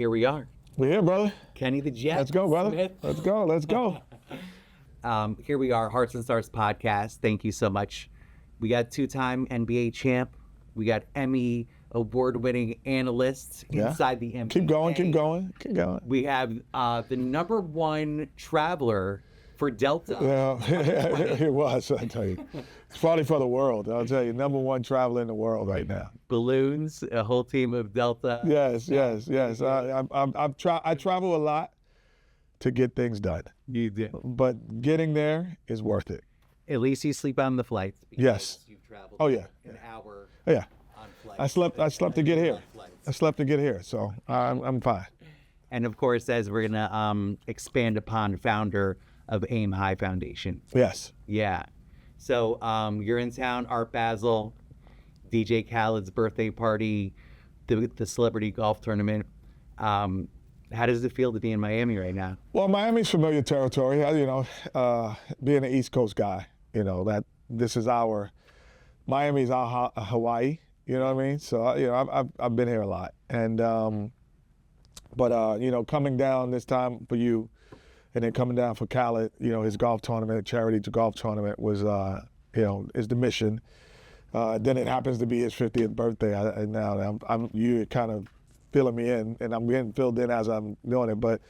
Here we are. We're here, brother. Kenny the Jet. Let's go, brother. Smith. Let's go. Let's go. Here we are, Hearts and Stars podcast. Thank you so much. We got two-time NBA champ. We got Emmy Award-winning analysts inside the NBA. Keep going, keep going, keep going. We have the #1 traveler for Delta. Yeah, it was, I tell you. It's probably for the world. I'll tell you, #1 traveler in the world right now. Balloons, a whole team of Delta. Yes. I travel a lot to get things done. You do. But getting there is worth it. At least you sleep on the flights. Yes. You've traveled an hour on flights. I slept to get here. I slept to get here, so I'm fine. And of course, as we're gonna expand upon, founder of Aim High Foundation. Yes. Yeah. So you're in town, Art Basel, DJ Khaled's birthday party, the celebrity golf tournament. How does it feel to be in Miami right now? Well, Miami's familiar territory. Being an East Coast guy, that this is Miami's our Hawaii. You know what I mean? So I've been here a lot, and coming down this time for you, and then coming down for Khaled, his golf tournament, charity golf tournament was is the mission. Then it happens to be his 50th birthday. You're kind of filling me in, and I'm getting filled in as I'm doing it. But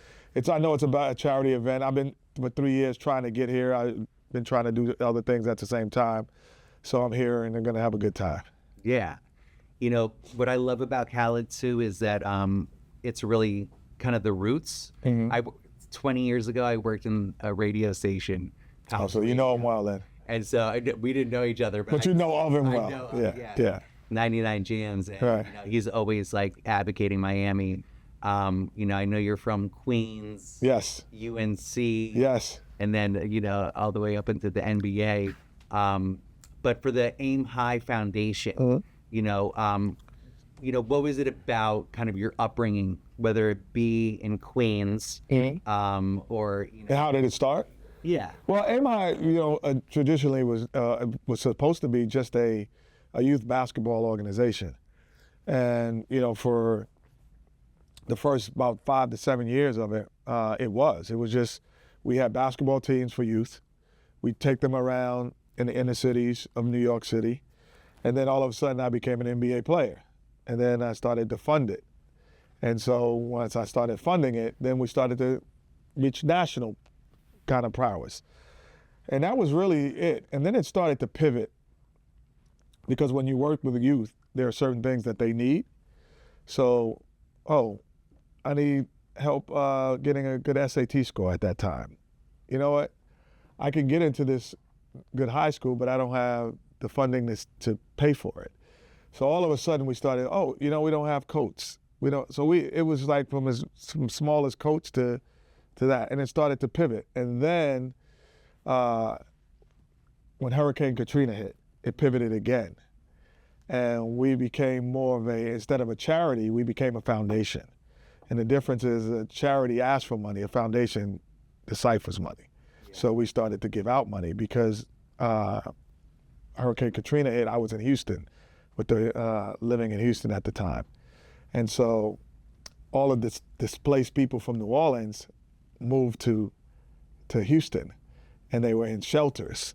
I know it's about a charity event. I've been for 3 years trying to get here. I've been trying to do other things at the same time. So I'm here, and I'm going to have a good time. Yeah. What I love about Khaled, too, is that it's really kind of the roots. Mm-hmm. 20 years ago, I worked in a radio station. Oh, so you know him well then. And so we didn't know each other. But you know of him well. Yeah. 99 Jams. And, right. He's always advocating Miami. I know you're from Queens. Yes. UNC. Yes. And then, all the way up into the NBA. But for the Aim High Foundation, what was it about kind of your upbringing, whether it be in Queens or, And how did it start? Yeah. Well, Aim High, traditionally was supposed to be just a youth basketball organization. And, for the first about 5 to 7 years of it, it was just, we had basketball teams for youth. We'd take them around in the inner cities of New York City. And then all of a sudden I became an NBA player. And then I started to fund it. And so once I started funding it, then we started to reach national kind of prowess. And that was really it. And then it started to pivot, because when you work with the youth, there are certain things that they need. So, I need help getting a good SAT score at that time. You know what? I can get into this good high school, but I don't have the funding to pay for it. So all of a sudden we started, we don't have coats. It was like from smallest coach to that, and it started to pivot. And then when Hurricane Katrina hit, it pivoted again. And we became more of instead of a charity, we became a foundation. And the difference is a charity asks for money, a foundation deciphers money. Yeah. So we started to give out money because Hurricane Katrina hit. I was in Houston, living in Houston at the time. And so all of this displaced people from New Orleans moved to Houston, and they were in shelters.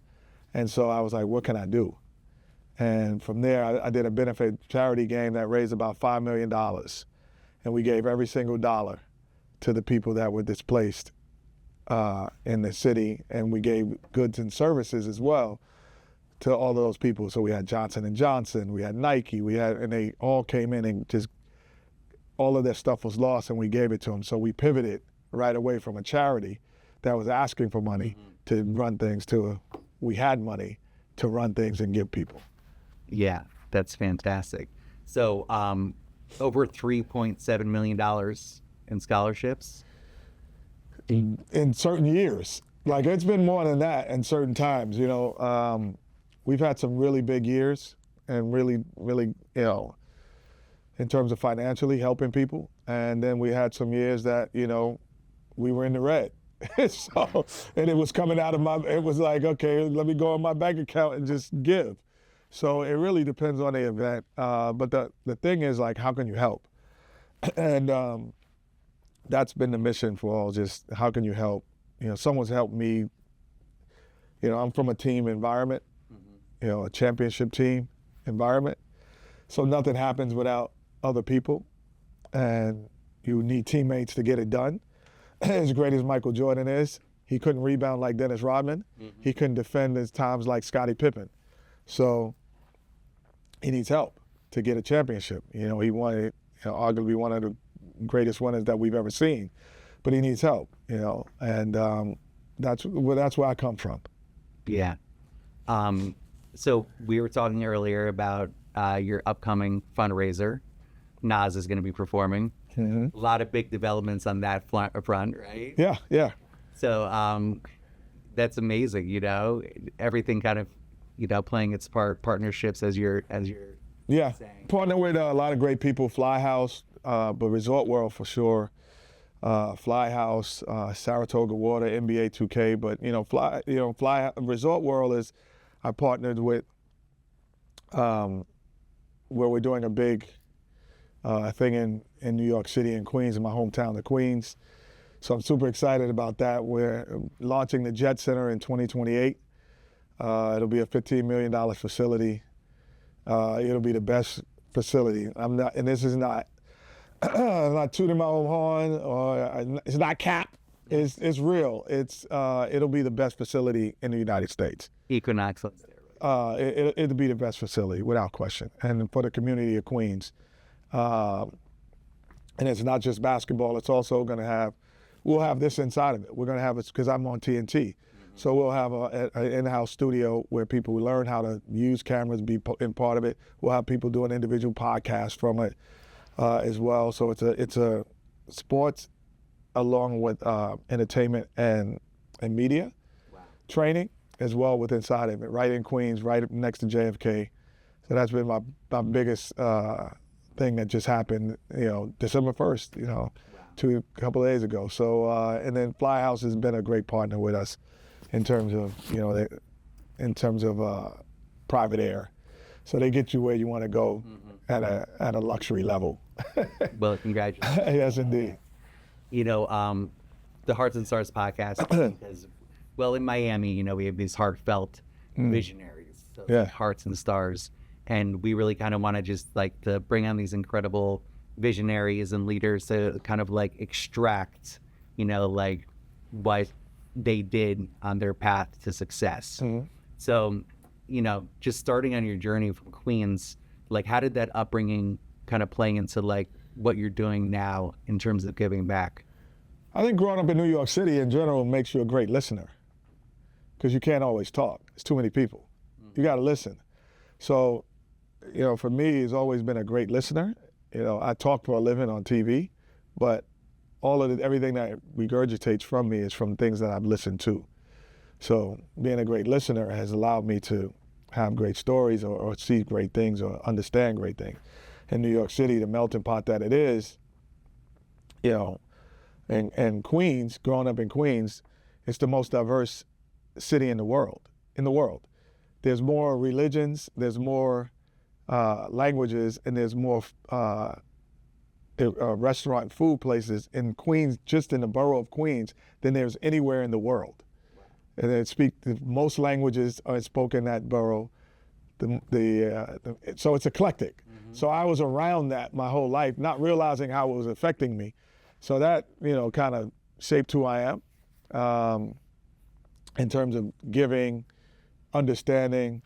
And so I was like, what can I do? And from there, I did a benefit charity game that raised about $5 million. And we gave every single dollar to the people that were displaced in the city. And we gave goods and services as well to all of those people. So we had Johnson & Johnson, we had Nike, and they all came in and just, all of their stuff was lost, and we gave it to them. So we pivoted right away from a charity that was asking for money to run things to we had money to run things and give people. Yeah, that's fantastic. So over $3.7 million in scholarships? In certain years. Like, it's been more than that in certain times. We've had some really big years and really, really, in terms of financially helping people. And then we had some years that, we were in the red. And it was coming out of it was like, okay, let me go on my bank account and just give. So it really depends on the event. But the thing is, like, how can you help? And that's been the mission for all. Just how can you help? Someone's helped me. I'm from a team environment, a championship team environment. So nothing happens without other people, and you need teammates to get it done. As great as Michael Jordan is, he couldn't rebound like Dennis Rodman. He couldn't defend at times like Scottie Pippen. So he needs help to get a championship. He wanted, arguably one of the greatest winners that we've ever seen, but he needs help. And that's where I come from. Yeah. So we were talking earlier about your upcoming fundraiser. Nas is going to be performing. A lot of big developments on that front, right? Yeah. So that's amazing. Everything kind of playing its part, partnerships as you're saying. Partner with a lot of great people, Fly House, but Resort World for sure. Fly House, Saratoga Water, NBA 2K, but Fly Resort World is I partnered with where we're doing a big thing in New York City and Queens, in my hometown of Queens. So I'm super excited about that. We're launching the Jet Center in 2028. It'll be a $15 million facility. It'll be the best facility. This is not I'm not tooting my own horn, or it's not cap. It's real. It'll be the best facility in the United States. Equinox. It'll be the best facility without question, and for the community of Queens. And it's not just basketball. It's also going to we'll have this inside of it. We're going to have it because I'm on TNT. So we'll have an in-house studio where people will learn how to use cameras, be in part of it. We'll have people doing individual podcasts from it as well. So it's a sports along with entertainment and media training as well with inside of it, right in Queens, right next to JFK. So that's been my biggest thing that just happened, December 1st, a couple of days ago. So, and then Fly House has been a great partner with us in terms of private air. So they get you where you want to go at a luxury level. Well, congratulations. Yes, indeed. The Hearts and Stars podcast, because, in Miami, we have these heartfelt visionaries, so Hearts and Stars. And we really kind of want to just to bring on these incredible visionaries and leaders to kind of extract, what they did on their path to success. So, just starting on your journey from Queens, how did that upbringing kind of play into what you're doing now in terms of giving back? I think growing up in New York City in general makes you a great listener because you can't always talk. It's too many people. You got to listen. So, for me, it's always been a great listener. I talk for a living on TV, but everything that regurgitates from me is from things that I've listened to. So being a great listener has allowed me to have great stories or see great things or understand great things. In New York City, the melting pot that it is, and Queens, growing up in Queens, it's the most diverse city in the world. There's more religions, there's more languages, and there's more restaurant food places in Queens, just in the borough of Queens, than there's anywhere in the world. And most languages are spoken in that borough. So it's eclectic. So I was around that my whole life, not realizing how it was affecting me. So that kind of shaped who I am in terms of giving, understanding.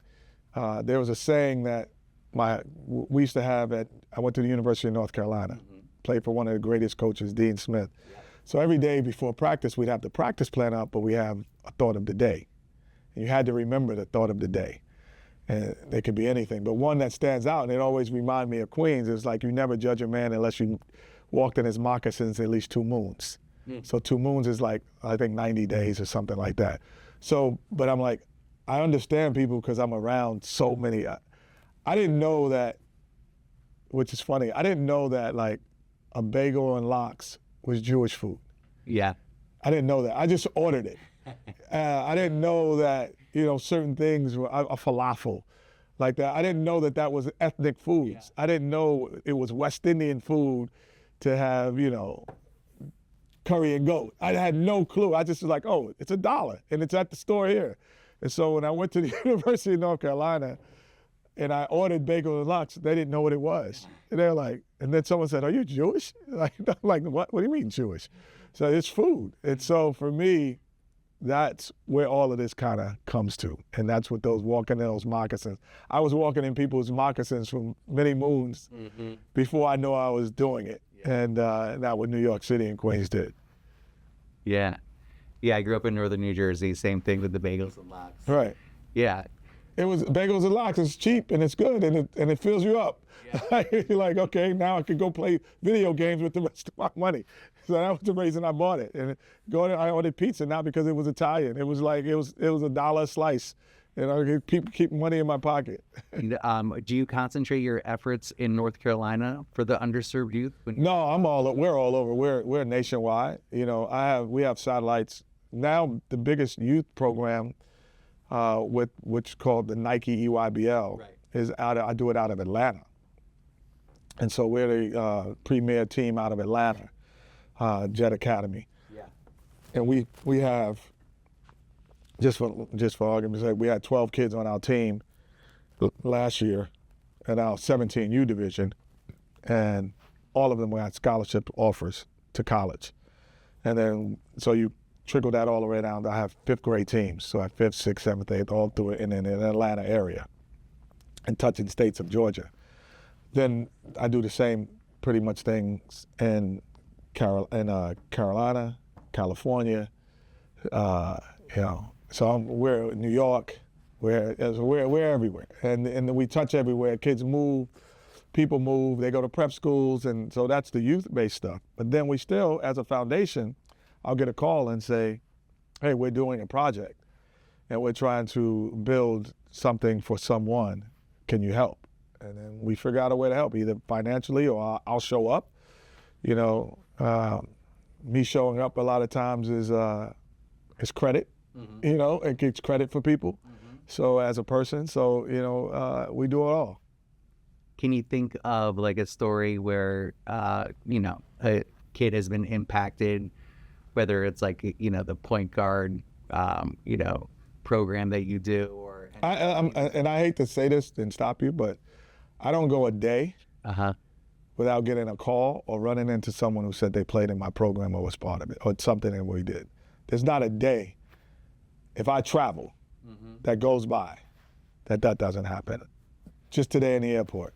There was a saying that we used to have I went to the University of North Carolina, played for one of the greatest coaches, Dean Smith. So every day before practice, we'd have the practice plan out, but we have a thought of the day. And you had to remember the thought of the day. And it could be anything, but one that stands out, and it always reminded me of Queens, is you never judge a man unless you walked in his moccasins at least 2 moons. So 2 moons is I think 90 days or something like that. So, but I'm I understand people because I'm around so many. I didn't know that, which is funny, I didn't know that a bagel and lox was Jewish food. Yeah. I didn't know that. I just ordered it. I didn't know that, certain things were a falafel like that. I didn't know that was ethnic foods. I didn't know it was West Indian food to have, curry and goat. I had no clue. I just was like, oh, it's $1 and it's at the store here. And so when I went to the University of North Carolina and I ordered bagels and lox, they didn't know what it was. And they're like, and then someone said, are you Jewish? Like, I'm like, what do you mean Jewish? So it's food. And so for me, that's where all of this kind of comes to. And that's what those walking in those moccasins. I was walking in people's moccasins for many moons before I knew I was doing it. And that's what New York City and Queens did. Yeah. Yeah, I grew up in northern New Jersey. Same thing with the bagels and lox. Right. Yeah. It was bagels and lox. It's cheap and it's good and it fills you up. Yeah. You're like, okay, now I can go play video games with the rest of my money. So that was the reason I bought it. And I ordered pizza not because it was Italian. It was like it was $1 a slice, and I could keep money in my pocket. Do you concentrate your efforts in North Carolina for the underserved youth? No, we're all over. We're nationwide. You know, we have satellites now. The biggest youth program, which is called the Nike EYBL, is I do it out of Atlanta. And so we're the premier team out of Atlanta, Jet Academy. Yeah. And we have, just for argument's sake, we had 12 kids on our team last year in our 17U division, and all of them had scholarship offers to college. And then, so you trickle that all the way down. I have 5th grade teams, so I have 5th, 6th, 7th, 8th, all through it in the Atlanta area and touching states of Georgia. Then I do the same pretty much things in Carolina, California, you know. So we're in New York, we're everywhere, and we touch everywhere. Kids move, people move, they go to prep schools, and so that's the youth-based stuff. But then we still, as a foundation, I'll get a call and say, hey, we're doing a project, and we're trying to build something for someone. Can you help? And then we figure out a way to help, either financially or I'll show up. You know, me showing up a lot of times is credit. You know, it gets credit for people. So as a person, so you know, we do it all. Can you think of like a story where you know, a kid has been impacted, whether it's like, you know, the point guard, you know, program that you do, or and I hate to say this and stop you, but I don't go a day without getting a call or running into someone who said they played in my program or was part of it or something that we did. There's not a day, if I travel, that goes by that doesn't happen. Just today in the airport,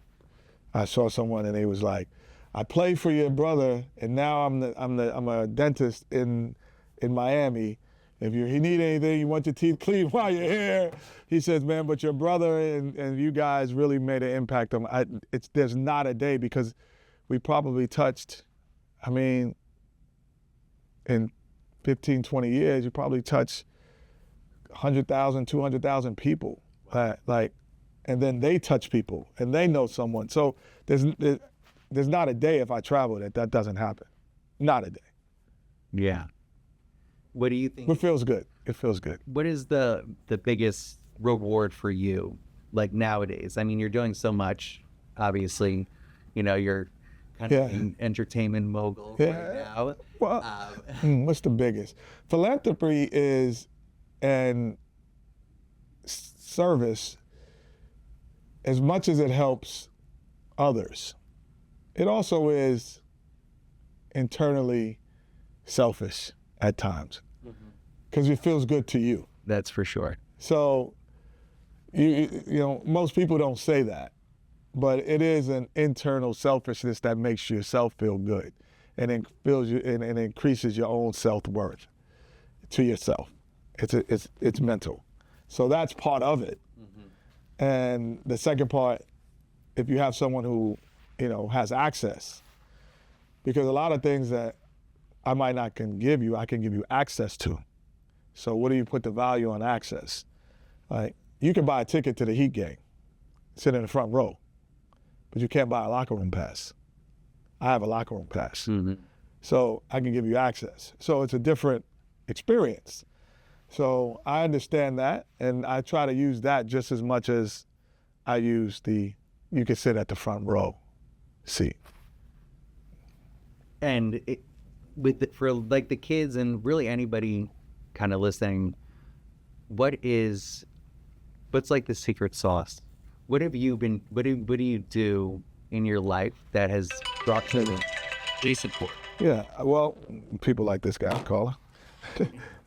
I saw someone and he was like, I played for your brother and now I'm a dentist in Miami. If you need anything, you want your teeth cleaned while you're here. He says, man, but your brother and you guys really made an impact on me. There's not a day, because we probably touched, I mean, in 15, 20 years, you probably touched 100,000, 200,000 people. Like, and then they touch people and they know someone. So there's not a day if I travel that doesn't happen. Not a day. Yeah. What do you think? It feels good. It feels good. What is the biggest reward for you, like nowadays? I mean, you're doing so much, obviously. You know, you're kind of an entertainment mogul right now. Well, what's the biggest? Philanthropy is an service. As much as it helps others, it also is internally selfish at times, because it feels good to you. That's for sure. So, you know, most people don't say that, but it is an internal selfishness that makes yourself feel good, and it feels you and increases your own self-worth to yourself. It's mental. So that's part of it. And the second part, if you have someone who, you know, has access, because a lot of things that I might not can give you, I can give you access to. So what do you put the value on access? Like, you can buy a ticket to the Heat game, sit in the front row, but you can't buy a locker room pass. I have a locker room pass. So I can give you access. So it's a different experience. So I understand that, and I try to use that just as much as I use you can sit at the front row seat. And for like the kids and really anybody kind of listening, what's like the secret sauce? What do you do in your life that has brought you the support? Yeah, well, people like this guy, caller.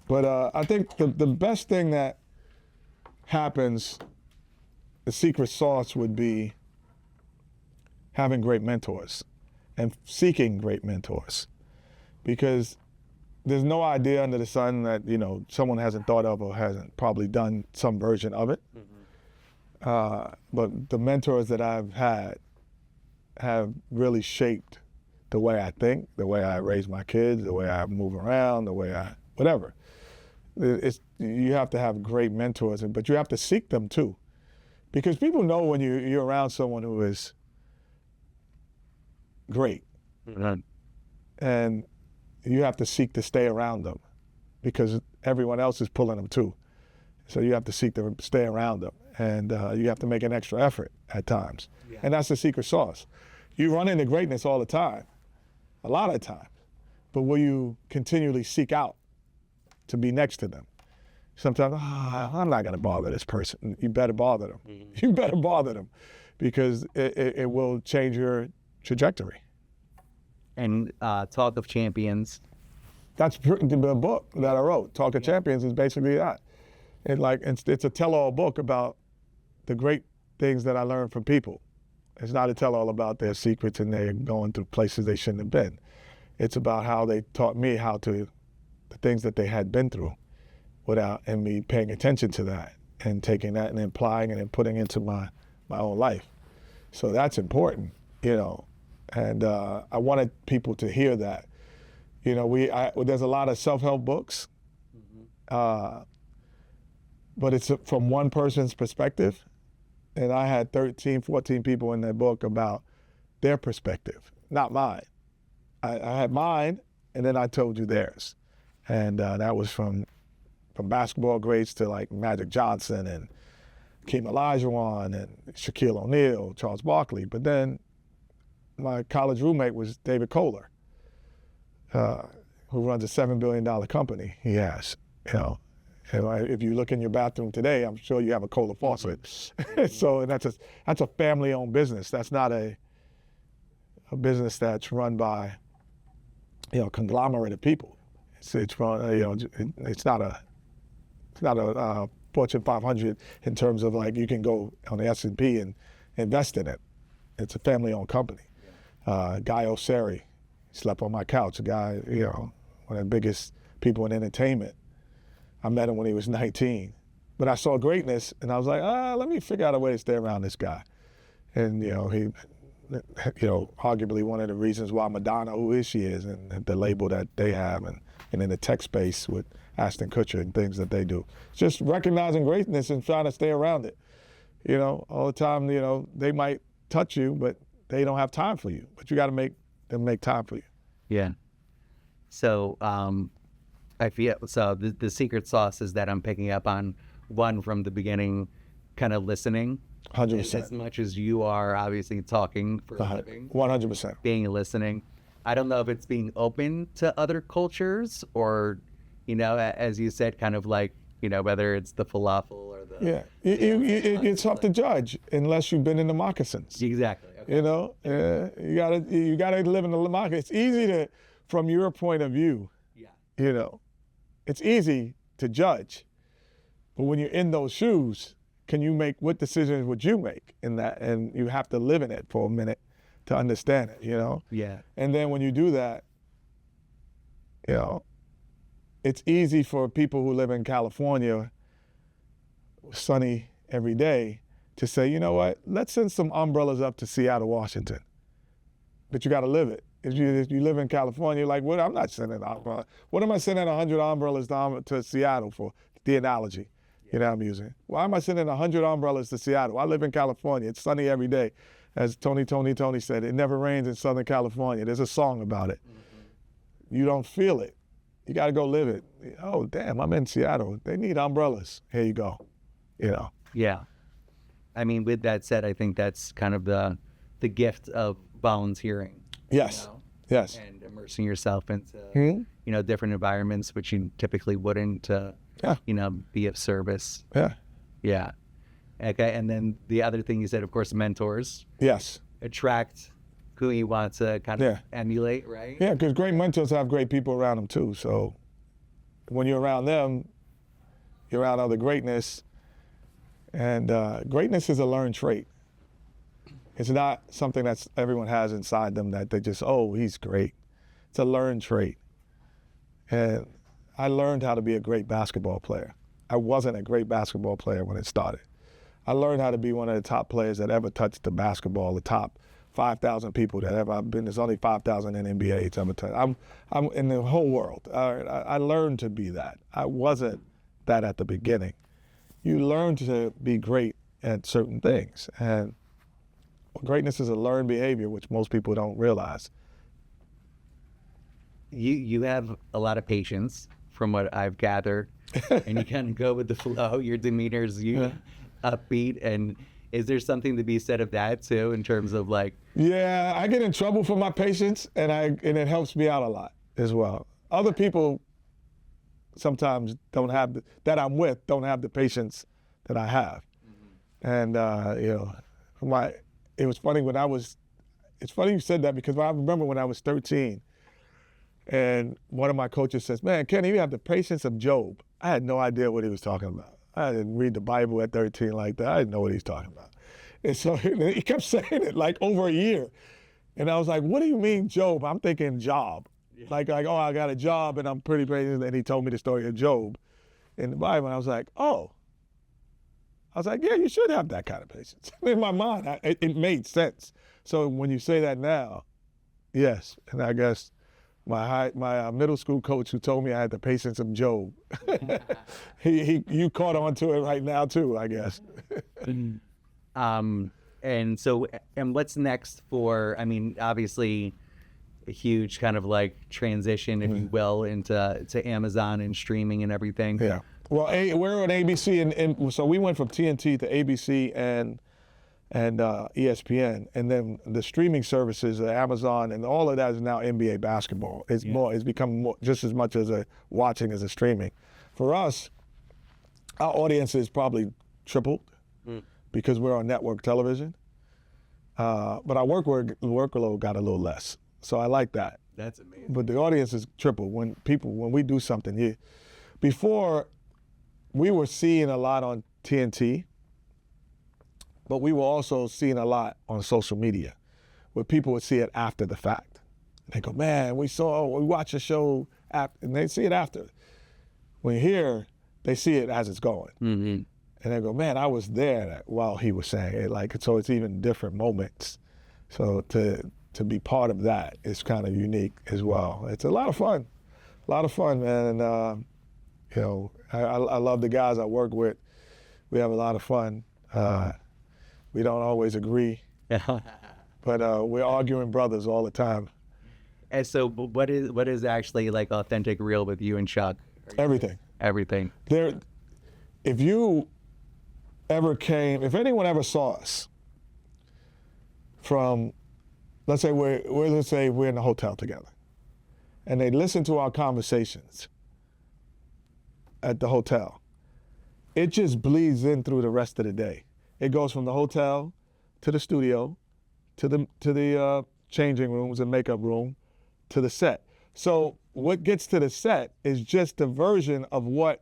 But I think the best thing that happens, the secret sauce would be having great mentors and seeking great mentors, because there's no idea under the sun that someone hasn't thought of or hasn't probably done some version of it. But the mentors that I've had have really shaped the way I think, the way I raise my kids, the way I move around, the way whatever. You have to have great mentors, but you have to seek them too, because people know when you're around someone who is great, and you have to seek to stay around them, because everyone else is pulling them too. So you have to seek to stay around them, and you have to make an extra effort at times. Yeah. And that's the secret sauce. You run into greatness all the time, a lot of times, but will you continually seek out to be next to them? Sometimes, I'm not gonna bother this person. You better bother them. You better bother them, because it will change your trajectory. And Talk of Champions. That's the book that I wrote. Talk of Champions is basically that. It's a tell-all book about the great things that I learned from people. It's not a tell-all about their secrets and they're going through places they shouldn't have been. It's about how they taught me the things that they had been through, and me paying attention to that and taking that and applying it and putting it into my own life. So that's important, and I wanted people to hear that. There's a lot of self-help books, but it's from one person's perspective. And I had 13, 14 people in that book about their perspective, not mine. I had mine, and then I told you theirs. And that was from basketball greats to like Magic Johnson and Hakeem Olajuwon and Shaquille O'Neal, Charles Barkley. But then my college roommate was David Kohler, who runs a $7 billion company he has, If you look in your bathroom today, I'm sure you have a Kohler faucet. So and that's a family-owned business. That's not a business that's run by conglomerate of people. It's run, it's not a Fortune 500 in terms of like you can go on the S&P and invest in it. It's a family-owned company. Guy Osseri slept on my couch. A guy, one of the biggest people in entertainment. I met him when he was 19, but I saw greatness, and I was like, let me figure out a way to stay around this guy. And he, arguably one of the reasons why Madonna, who is she is, and the label that they have, and in the tech space with Ashton Kutcher and things that they do, just recognizing greatness and trying to stay around it. All the time, they might touch you, but they don't have time for you. But you got to make them make time for you. Yeah. So. I feel so. The secret sauce is that I'm picking up on one from the beginning, kind of listening. 100%. As much as you are obviously talking for a living. 100%. Being listening. I don't know if it's being open to other cultures or, as you said, kind of like, whether it's the falafel or the. Yeah, it's tough to judge unless you've been in the moccasins. Exactly. Okay. You gotta live in the moccasins. It's easy from your point of view. Yeah. It's easy to judge, but when you're in those shoes, what decisions would you make in that? And you have to live in it for a minute to understand it, Yeah. And then when you do that, it's easy for people who live in California, sunny every day, to say, you know what, let's send some umbrellas up to Seattle, Washington. But you got to live it. If you live in California, you're like, what? I'm not sending an umbrella. What am I sending 100 umbrellas to Seattle for? The analogy, I'm using. Why am I sending 100 umbrellas to Seattle? I live in California. It's sunny every day. As Tony said, it never rains in Southern California. There's a song about it. Mm-hmm. You don't feel it. You got to go live it. Oh, damn, I'm in Seattle. They need umbrellas. Here you go. Yeah. I mean, with that said, I think that's kind of the gift of volunteering. Yes. Yes. and immersing yourself into, Hmm. you know, different environments, which you typically wouldn't to, Yeah. you know, be of service. Yeah. Yeah. Okay. And then the other thing you said, of course, mentors Yes. attract who you want to kind of Yeah. emulate, right? Yeah, because great mentors have great people around them too. So when you're around them, you're around other greatness. And greatness is a learned trait. It's not something that everyone has inside them that they just, oh, he's great. It's a learned trait. And I learned how to be a great basketball player. I wasn't a great basketball player when it started. I learned how to be one of the top players that ever touched the basketball, the top 5,000 people that ever been. There's only 5,000 in NBA it's ever touched. I'm in the whole world. I learned to be that. I wasn't that at the beginning. You learn to be great at certain things. And greatness is a learned behavior, which most people don't realize. You have a lot of patience from what I've gathered, and you kind of go with the flow. Your demeanor is upbeat, and is there something to be said of that too, in terms of like? Yeah, I get in trouble for my patience, and it helps me out a lot as well. Other people sometimes don't have that I'm with don't have the patience that I have, and you know, it was funny when I was. It's funny you said that because I remember when I was 13. And one of my coaches says, man, Kenny, you have the patience of Job. I had no idea what he was talking about. I didn't read the Bible at 13 like that. I didn't know what he was talking about. And so he kept saying it like over a year. And I was like, what do you mean Job? I'm thinking job. Yeah. Like, oh, I got a job and I'm pretty patient. And he told me the story of Job in the Bible. And I was like, oh. I was like, yeah, you should have that kind of patience. In my mind, it made sense. So when you say that now, yes. And I guess my middle school coach who told me I had the patience of Job. You caught on to it right now too, I guess. And so, and what's next for? I mean, obviously, a huge kind of like transition, if you will, to Amazon and streaming and everything. Yeah. Well, we're on ABC, and so we went from TNT to ABC and ESPN, and then the streaming services, Amazon, and all of that is now NBA basketball. It's become more, just as much as watching as a streaming. For us, our audience is probably tripled because we're on network television. But our workload got a little less, so I like that. That's amazing. But the audience is tripled when we do something. Before, we were seeing a lot on TNT. But we were also seeing a lot on social media where people would see it after the fact. They go, man, we watch a show, and they see it after. When here, they see it as it's going. Mm-hmm. And they go, man, I was there while he was saying it. Like, so it's even different moments. So to be part of that is kind of unique as well. It's a lot of fun. Man. And, you know, I love the guys I work with. We have a lot of fun. We don't always agree, but we're arguing brothers all the time. And so what is actually like authentic real with you and Chuck? Everything. If anyone ever saw us from, let's say we're in the hotel together, and they listen to our conversations at the hotel, it just bleeds in through the rest of the day. It goes from the hotel to the studio, to the changing rooms and makeup room, to the set. So what gets to the set is just a version of where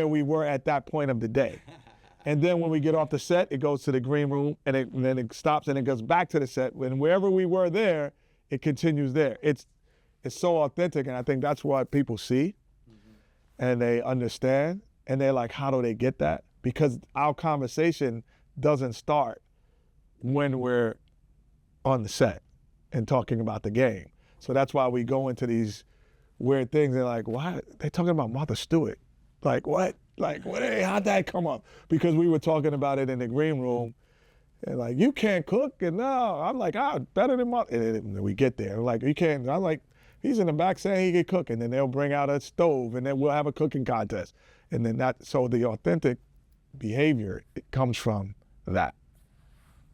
we were at that point of the day. And then when we get off the set, it goes to the green room, and then it stops and it goes back to the set. And wherever we were there, it continues there. It's so authentic, and I think that's what people see, and they understand, and they're like, how do they get that? Because our conversation doesn't start when we're on the set and talking about the game. So that's why we go into these weird things. They're like, why? They're talking about Martha Stewart. Like, what? Like, how'd that come up? Because we were talking about it in the green room. And like, you can't cook? And no, I'm like, better than Martha. And then we get there. Like, you can't. I'm like, he's in the back saying he can cook. And then they'll bring out a stove, and then we'll have a cooking contest. And then so the authentic behavior, it comes from that.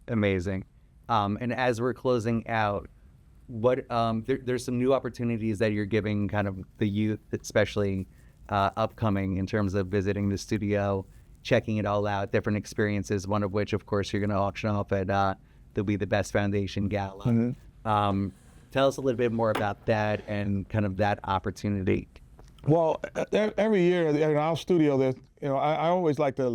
Amazing. And as we're closing out, there's some new opportunities that you're giving kind of the youth, especially upcoming, in terms of visiting the studio, checking it all out, different experiences, one of which, of course, you're going to auction off at the We the Best Foundation Gala. Mm-hmm. Tell us a little bit more about that and kind of that opportunity. Well, every year in our studio, there's, I always like to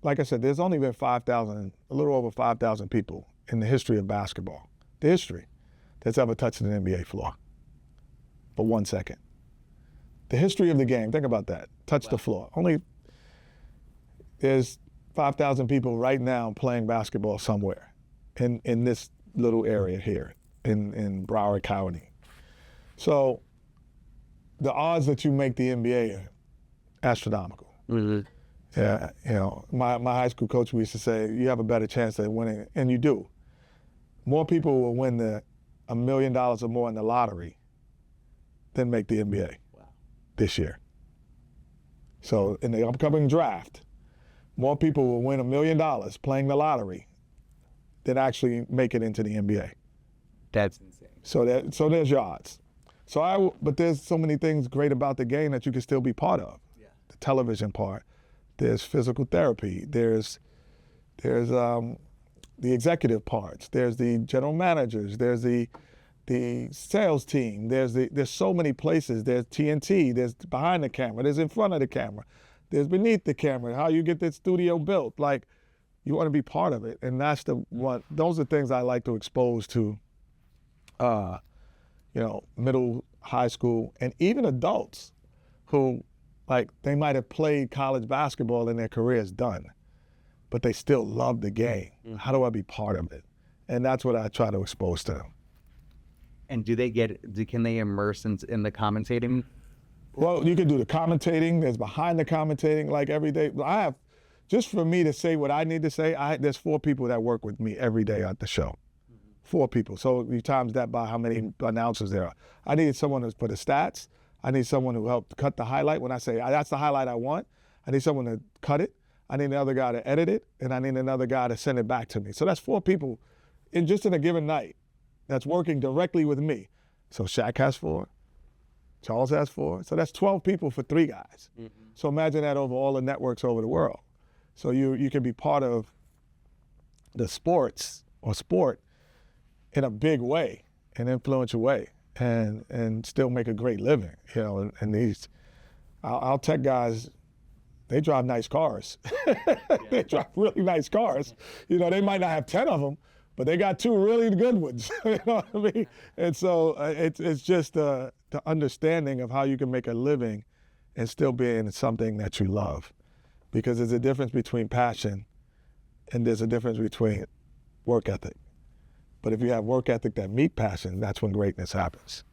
like I said, there's only been 5,000, a little over 5,000 people in the history of basketball, the history, that's ever touched an NBA floor for 1 second. The history of the game, think about that, touch the floor. There's 5,000 people right now playing basketball somewhere in this little area here in Broward County. So the odds that you make the NBA are astronomical. Mm-hmm. Yeah, my high school coach, we used to say, you have a better chance of winning, and you do. More people will win $1 million or more in the lottery than make the NBA this year. So in the upcoming draft, more people will win $1 million playing the lottery than actually make it into the NBA. That's insane. So there's your odds. But there's so many things great about the game that you can still be part of. Yeah. The television part. There's physical therapy. There's the executive parts. There's the general managers. There's the sales team. There's so many places. There's TNT. There's behind the camera. There's in front of the camera. There's beneath the camera. How you get that studio built. Like, you want to be part of it, and those are things I like to expose to, middle, high school, and even adults who, like, they might have played college basketball and their career is done, but they still love the game. Mm-hmm. How do I be part of it? And that's what I try to expose to them. And can they immerse in the commentating? Well, you can do the commentating. There's behind the commentating, like every day. Just for me to say what I need to say, there's 4 people that work with me every day at the show. 4 people. So you times that by how many announcers there are. I needed someone for the stats. I need someone who helped cut the highlight. When I say that's the highlight I want, I need someone to cut it. I need another guy to edit it, and I need another guy to send it back to me. So that's 4 people in a given night that's working directly with me. So Shaq has 4. Charles has 4. So that's 12 people for 3 guys. Mm-hmm. So imagine that over all the networks over the world. So you can be part of the sport in a big way, an influential way, and still make a great living. And these, our tech guys, they drive nice cars. They drive really nice cars. They might not have 10 of them, but they got 2 really good ones. You know what I mean? And so it's just the understanding of how you can make a living and still be in something that you love. Because there's a difference between passion and there's a difference between work ethic. But if you have work ethic that meets passion, that's when greatness happens.